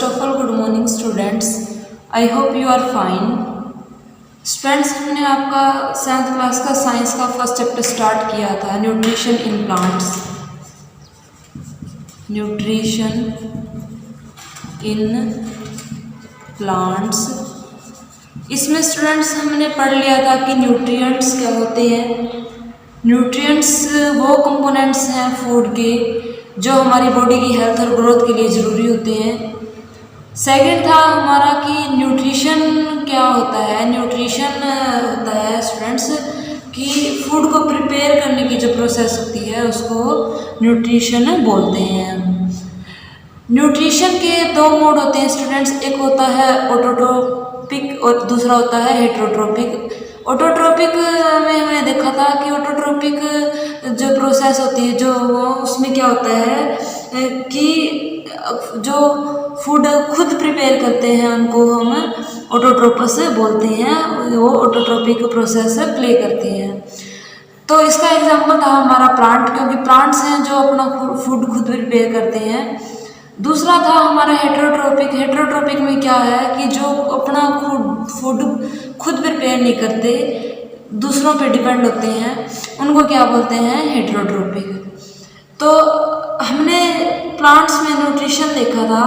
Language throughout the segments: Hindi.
of all, good morning students. I hope you are fine. Students, हमने आपका 7th क्लास का साइंस का फर्स्ट चैप्टर स्टार्ट किया था, nutrition in plants. Nutrition in plants, इसमें स्टूडेंट्स हमने पढ़ लिया था कि न्यूट्रिएंट्स क्या होते हैं। न्यूट्रिएंट्स वो कंपोनेंट्स हैं फूड के जो हमारी बॉडी की हेल्थ और ग्रोथ के लिए ज़रूरी होते हैं। सेकंड था हमारा कि न्यूट्रिशन क्या होता है। न्यूट्रिशन होता है स्टूडेंट्स कि फूड को प्रिपेयर करने की जो प्रोसेस होती है उसको न्यूट्रिशन बोलते हैं। न्यूट्रिशन के दो मोड होते हैं स्टूडेंट्स, एक होता है ऑटोट्रोपिक और दूसरा होता है हेटरोट्रोपिक। ऑटोट्रोपिक में हमने देखा था कि ऑटोट्रोपिक जो प्रोसेस होती है जो उसमें क्या होता है कि जो फूड खुद प्रिपेयर करते हैं उनको हम ऑटोट्रोपस बोलते हैं, वो ऑटोट्रोपिक प्रोसेस प्ले करते हैं। तो इसका एग्जांपल था हमारा प्लांट, क्योंकि प्लांट्स हैं जो अपना फूड खुद प्रिपेयर करते हैं। दूसरा था हमारा हेटरोट्रोपिक। हेटरोट्रोपिक में क्या है कि जो अपना फूड खुद प्रिपेयर नहीं करते, दूसरों पे डिपेंड होते हैं, उनको क्या बोलते हैं, हेटरोट्रोपिक। तो हमने प्लांट्स में न्यूट्रिशन देखा था,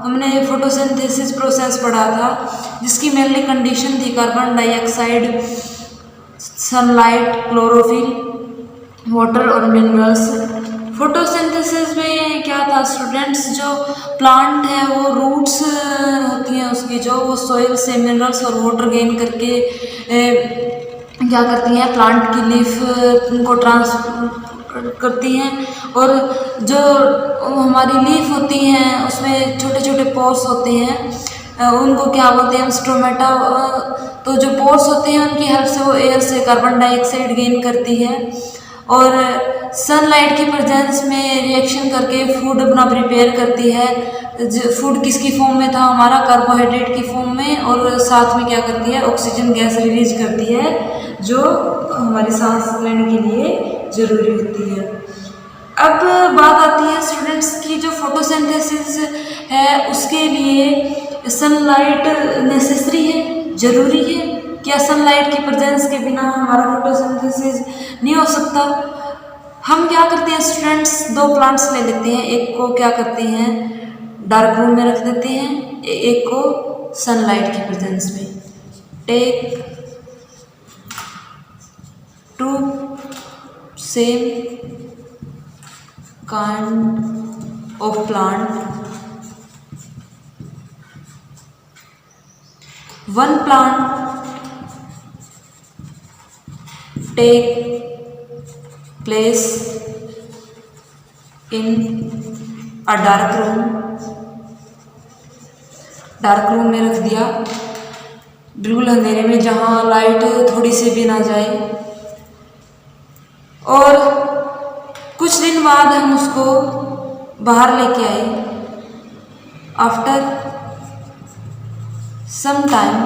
हमने फोटोसिंथेसिस प्रोसेस पढ़ा था जिसकी मेनली कंडीशन थी carbon dioxide, sunlight, chlorophyll, water और मिनरल्स। फोटोसिंथेसिस में क्या था स्टूडेंट्स, जो प्लांट है वो रूट्स होती हैं उसकी, जो वो सॉइल से मिनरल्स और वाटर गेन करके क्या करती हैं, प्लांट की लीफ को ट्रांसफर करती हैं। और जो हमारी लीफ होती हैं उसमें छोटे छोटे पोर्स होते हैं, उनको क्या बोलते हैं, स्टोमेटा। तो जो पोर्स होते हैं उनकी हेल्प से वो एयर से कार्बन डाइऑक्साइड गेन करती है और सनलाइट की प्रेजेंस में रिएक्शन करके फूड अपना प्रिपेयर करती है। फूड किसकी फॉर्म में था हमारा, कार्बोहाइड्रेट की फॉर्म में, और साथ में क्या करती है, ऑक्सीजन गैस रिलीज करती है जो हमारी सांस लेने के लिए ज़रूरी होती है। अब बात आती है स्टूडेंट्स की जो फोटोसिंथेसिस है उसके लिए सनलाइट नेसेसरी है, ज़रूरी है। क्या सनलाइट की प्रेजेंस के बिना हमारा फोटोसिंथेसिस नहीं हो सकता। हम क्या करते हैं स्टूडेंट्स, दो प्लांट्स ले लेते हैं, एक को क्या करते हैं डार्क रूम में रख देते हैं, एक को सनलाइट की प्रेजेंस में। Take two same kind of plant, one plant take place in a dark room। Dark room में रख दिया, बिल्कुल अंधेरे में जहाँ लाइट थोड़ी सी भी ना जाए। और कुछ दिन बाद हम उसको बाहर लेके आए। After some time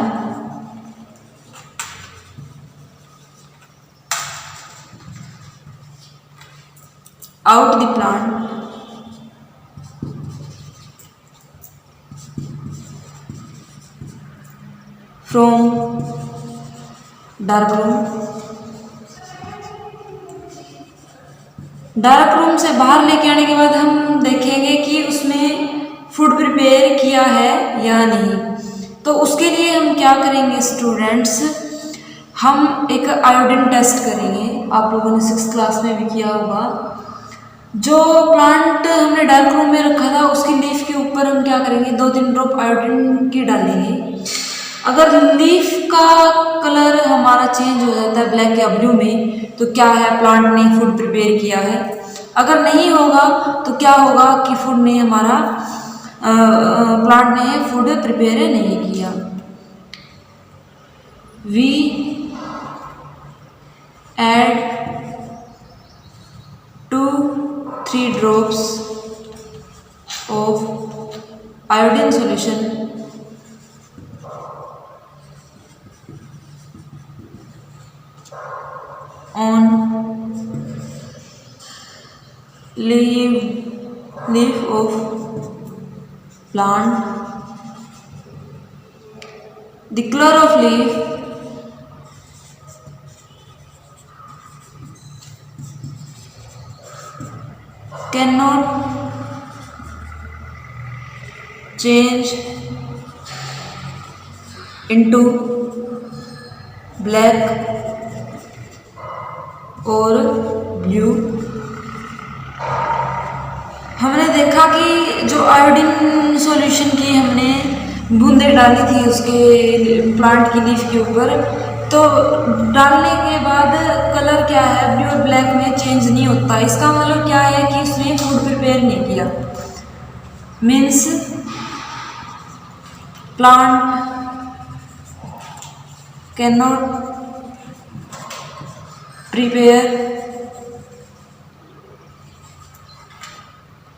out the plant from dark room। Dark room से बाहर लेके आने के बाद हम देखेंगे कि उसमें फूड प्रिपेयर किया है या नहीं। तो उसके लिए हम क्या करेंगे स्टूडेंट्स, हम एक आयोडीन टेस्ट करेंगे। आप लोगों ने 6th क्लास में भी किया होगा। जो प्लांट हमने डार्क रूम में रखा था उसकी लीफ के ऊपर हम क्या करेंगे, 2-3 ड्रॉप आयोडीन की डालेंगे। अगर लीफ का कलर हमारा चेंज हो जाता है ब्लैक या ब्लू में, तो क्या है, प्लांट ने फूड प्रिपेयर किया है। अगर नहीं होगा तो क्या होगा कि फूड ने हमारा प्लांट ने फूड प्रिपेयर नहीं किया। We add 2-3 drops of iodine solution on leaf of plant the chlorophyll cannot change into black और ब्लू। हमने देखा कि जो आयोडीन सॉल्यूशन की हमने बूंदें डाली थी उसके प्लांट की लीफ के ऊपर, तो डालने के बाद कलर क्या है, ब्लू और ब्लैक में चेंज नहीं होता। इसका मतलब क्या है कि उसने फूड प्रिपेयर नहीं किया, means plant can not prepare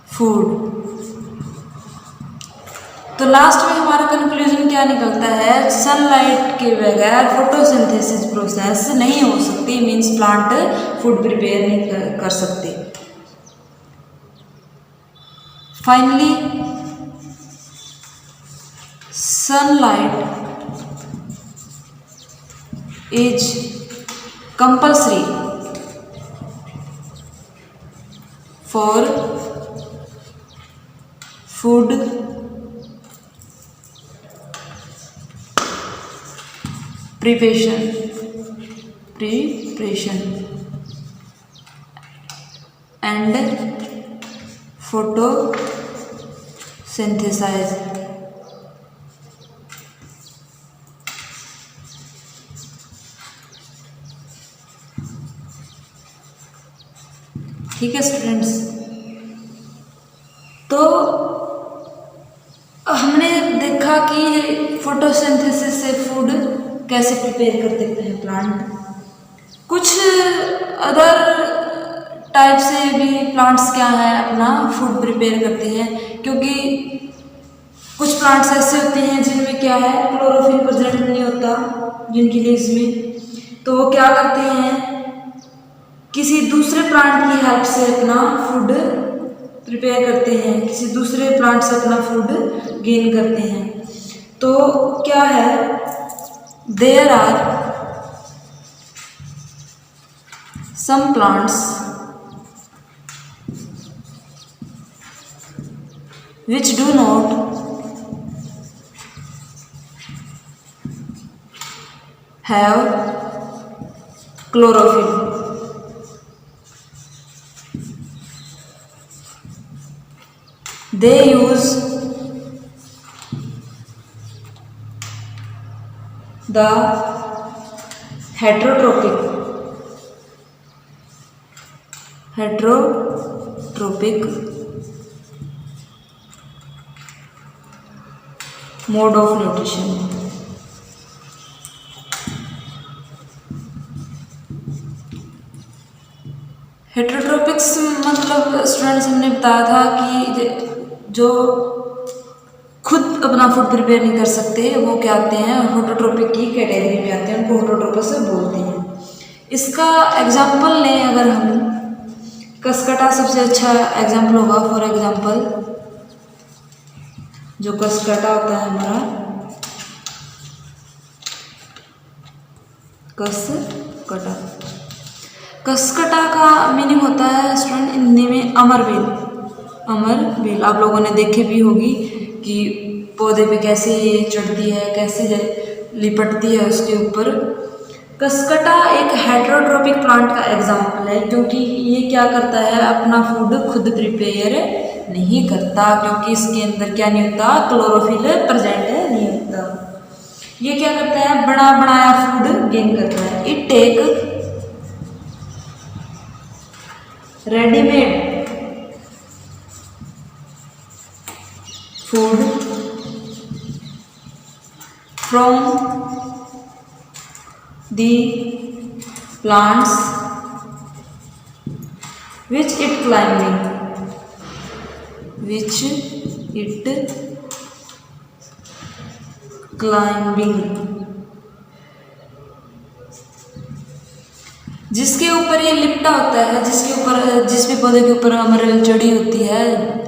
food. तो लास्ट में हमारा कंक्लूजन क्या निकलता है, सनलाइट के बगैर फोटोसिंथेसिस प्रोसेस नहीं हो सकती, मीन्स प्लांट फूड प्रिपेयर नहीं कर सकते। Finally sunlight is compulsory for food preparation and photosynthesis। ठीक है स्टूडेंट्स, तो हमने देखा कि फोटोसिंथेसिस से फूड कैसे प्रिपेयर कर देते हैं प्लांट। कुछ अदर टाइप से भी प्लांट्स क्या है अपना फूड प्रिपेयर करते हैं, क्योंकि कुछ प्लांट्स ऐसे होते हैं जिनमें क्या है क्लोरोफिल प्रेजेंट नहीं होता जिनकी लीव्स में, तो वो क्या करते हैं किसी दूसरे प्लांट की हेल्प से अपना फूड प्रिपेयर करते हैं, किसी दूसरे प्लांट से अपना फूड गेन करते हैं। तो क्या है, there are some plants which do not have chlorophyll। They use the heterotropic mode of nutrition। हेटेरोट्रोपिक्स मतलब स्टूडेंट्स हमने बताया था कि जो खुद अपना फूड प्रिपेयर नहीं कर सकते वो क्या आते हैं, होटोट्रोपिक की कैटेगरी में आते हैं, उनको होटोट्रोपस बोलते हैं। इसका एग्जाम्पल लें अगर हम, कसकटा सबसे अच्छा एग्जाम्पल होगा। फॉर एग्जाम्पल जो कसकटा होता है हमारा, कसकटा का मीनिंग होता है स्टूडेंट हिंदी में अमरबेल। आप लोगों ने देखे भी होगी कि पौधे पे कैसे ये चढ़ती है, कैसे लिपटती है उसके ऊपर। कसकटा एक हेटेरोट्रोपिक प्लांट का एग्जाम्पल है, क्योंकि ये क्या करता है अपना फूड खुद प्रिपेयर नहीं करता, क्योंकि इसके अंदर क्या नहीं होता, क्लोरोफिल प्रेजेंट नहीं होता। ये क्या करता है, बड़ा बनाया फूड गेन करता है। It take readymade food from the plants which it climbing जिसके ऊपर ये लिपटा होता है, जिसके ऊपर जिस भी पौधे के ऊपर हमारे चढ़ी होती है,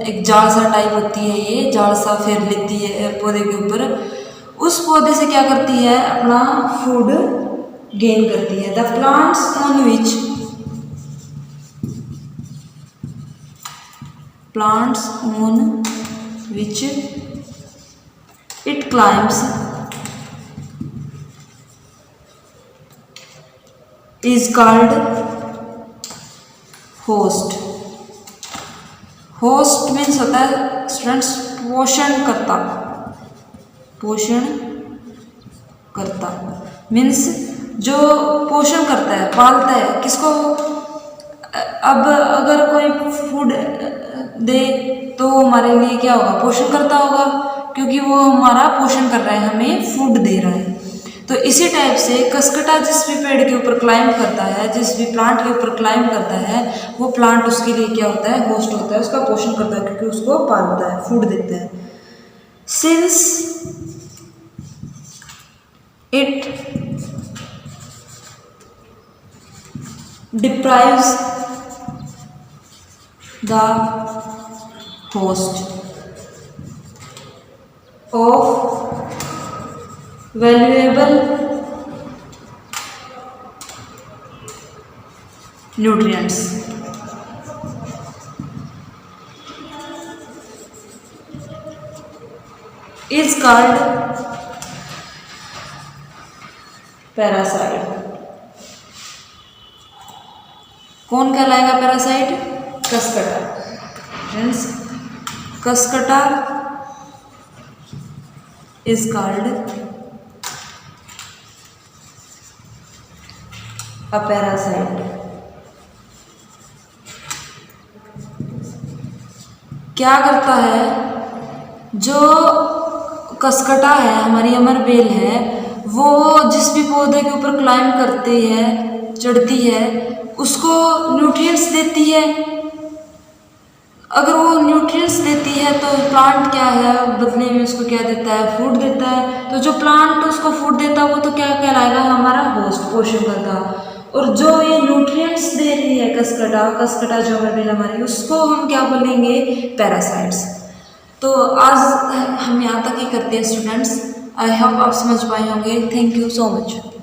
एक जाल सा टाइप होती है, ये जाल सा फेर लेती है पौधे के ऊपर, उस पौधे से क्या करती है, अपना फूड गेन करती है। The plants on which it climbs is called host. Host means होता है स्टूडेंट्स पोषण करता मीन्स जो पोषण करता है, पालता है किसको। अब अगर कोई फूड दे तो हमारे लिए क्या होगा, पोषण करता होगा, क्योंकि वो हमारा पोषण कर रहा है, हमें फूड दे रहा है। तो इसी टाइप से कसकटा जिस भी पेड़ के ऊपर क्लाइंब करता है, जिस भी प्लांट के ऊपर क्लाइंब करता है, वो प्लांट उसके लिए क्या होता है, होस्ट होता है, उसका पोषण करता है, क्योंकि उसको पालता है, फूड देता है। Since it deprives the host of valuable nutrients. Is called parasite. कौन कहलाएगा parasite, cuscuta. Friends, cuscuta is called a parasite. क्या करता है, जो कसकटा है, हमारी अमर बेल है, वो जिस भी पौधे के ऊपर क्लाइंब करती है, चढ़ती है, उसको न्यूट्रिएंट्स देती है। अगर वो न्यूट्रिएंट्स देती है तो प्लांट क्या है, बदले में उसको क्या देता है, फूड देता है। तो जो प्लांट उसको फूड देता है वो तो क्या कहलाएगा, हमारा होस्ट, पोषण करता। और जो ये न्यूट्रिएंट्स दे रही है कसकटा जो हमारी, उसको हम क्या बोलेंगे, पैरासाइट्स। तो आज हम यहाँ तक ही करते हैं स्टूडेंट्स। आई होप आप समझ पाए होंगे। Thank you so much.